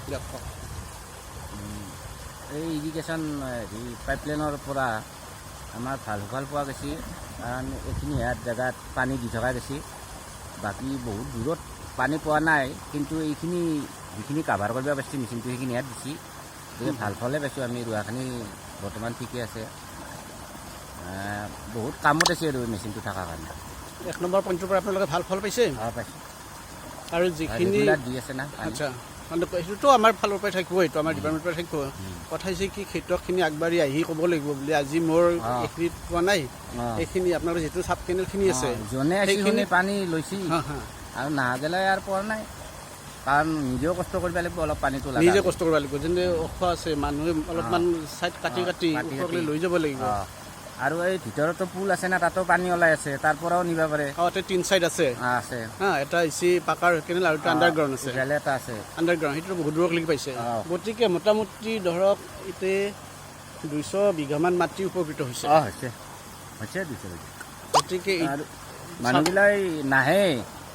দিয়ক কওক। এই ইৰিগেশ্যন পাইপলাইনৰ পৰা আমাৰ ভাল সুফল পোৱা গৈছে, কাৰণ এইখিনি ইয়াত জেগাত পানী দি থকা গৈছে। বাকী বহুত দূৰত পানী পোৱা নাই, কিন্তু এইখিনি যিখিনি কাভাৰ কৰিব পাৰিছে মেচিনটো সেইখিনি ইয়াত দিছে। গতিকে ভাল ফলে পাইছোঁ আমি, ৰোৱাখিনি বৰ্তমান ঠিকে আছে, বহুত কামত আছে আৰু মেচিনটো থকাৰ কাৰণে। 1 নম্বৰ পইণ্টৰ পৰা আপোনালোকে ভাল ফল পাইছে পাইছোঁ আৰু যিখিনি দি আছে না। আচ্ছা, মানে সেইটোতো আমাৰ ফালৰ পৰাই থাকিব, এইটো আমাৰ ডিপাৰ্টমেণ্টৰ পৰা থাকিব। কথা হৈছে কি খেতিয়কখিনি আগবাঢ়ি আহি ক'ব লাগিব বুলি আজি মোৰ এইখিনিত পোৱা নাই, এইখিনি আপোনালোকৰ যিটো চাব কেনেলখিনি আছে যোনে সেইখিনি পানী লৈছে আৰু নাহাগেলে আৰু পোৱা নাই, কাৰণ নিজেও কষ্ট কৰিব লাগিব, অলপ পানীটো নিজে কষ্ট কৰিব লাগিব। যেনে ওখ আছে মানুহে অলপমান ছাইড কাটি কাটি লৈ যাব লাগিব। আৰু এই ভিতৰতো পুল আছে না, তাতো পানী ওলাই আছে, তাৰ পৰাও নিব পাৰে। তাতে 3 চাইড আছে আছে এটা হৈছে পাকাৰ কেনেল আৰু এটা আণ্ডাৰগ্ৰাউণ্ড আছে। এটা আছে আণ্ডাৰগ্ৰাউণ্ড, সেইটো বহুত দূৰলৈকে পাইছে। গতিকে মোটামুটি ধৰক এতিয়া 200 বিঘামান মাটি উপকৃত হৈছে। হৈছে 200 বিঘা। গতিকে মানুহবিলাক নাহে,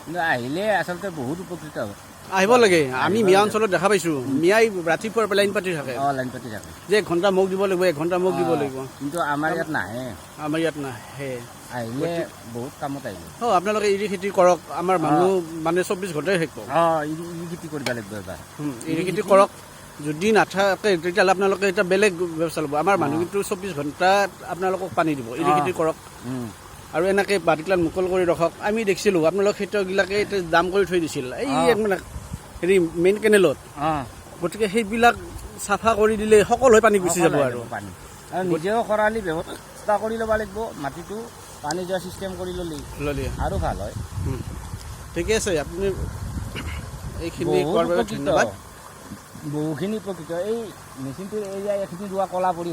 কিন্তু আহিলে আচলতে বহুত উপকৃত হ'ব। আহিব লাগে। আমি মিয়া অঞ্চলত দেখা পাইছোঁ, মিয়াই ৰাতিপুৱাৰ পৰা লাইন পাতি থাকে, লাইন পাতি থাকে যে 1 ঘণ্টা মোক দিব লাগিব, 1 ঘণ্টা মোক দিব লাগিব। কিন্তু আমাৰ ইয়াত নাহে, আমাৰ ইয়াত নাহে। আহিলে বহুত কামত আহিব। আপোনালোকে এৰি খেতি কৰক, আমাৰ মানুহ মানে 24 ঘণ্টাই থাকিব। এৰি খেতি কৰিব লাগিব এবাৰ, এৰি খেতি কৰক। যদি নাথাকে তেতিয়াহ'লে আপোনালোকে এটা বেলেগ ব্যৱস্থা ল'ব। আমাৰ মানুহ কিন্তু 24 ঘণ্টাত আপোনালোকক পানী দিব, এৰি খেতি কৰক। আৰু এনেকৈ বাৰিকলান মুকল কৰি ৰাখক। আমি দেখিছিলোঁ আপোনালোক খেতিয়কবিলাকে এতিয়া দাম কৰি থৈ দিছিল এই মানে হেৰি মেইন কেনেলত। গতিকে সেইবিলাক চাফা কৰি দিলে সকলো হৈ পানী গুচি যাব। আৰু নিজেও খৰালি ব্যৱস্থা কৰি ল'ব লাগিব, মাটিটো পানী যোৱা চিষ্টেম কৰি ল'লে আৰু ভাল হয়। ঠিকে আছে, আপুনি এইখিনি কোৱাৰ বাবে ধন্যবাদ। বহুখিনি উপকৃত। এই মেচিনটো এইখিনি ৰোৱা কলা পৰি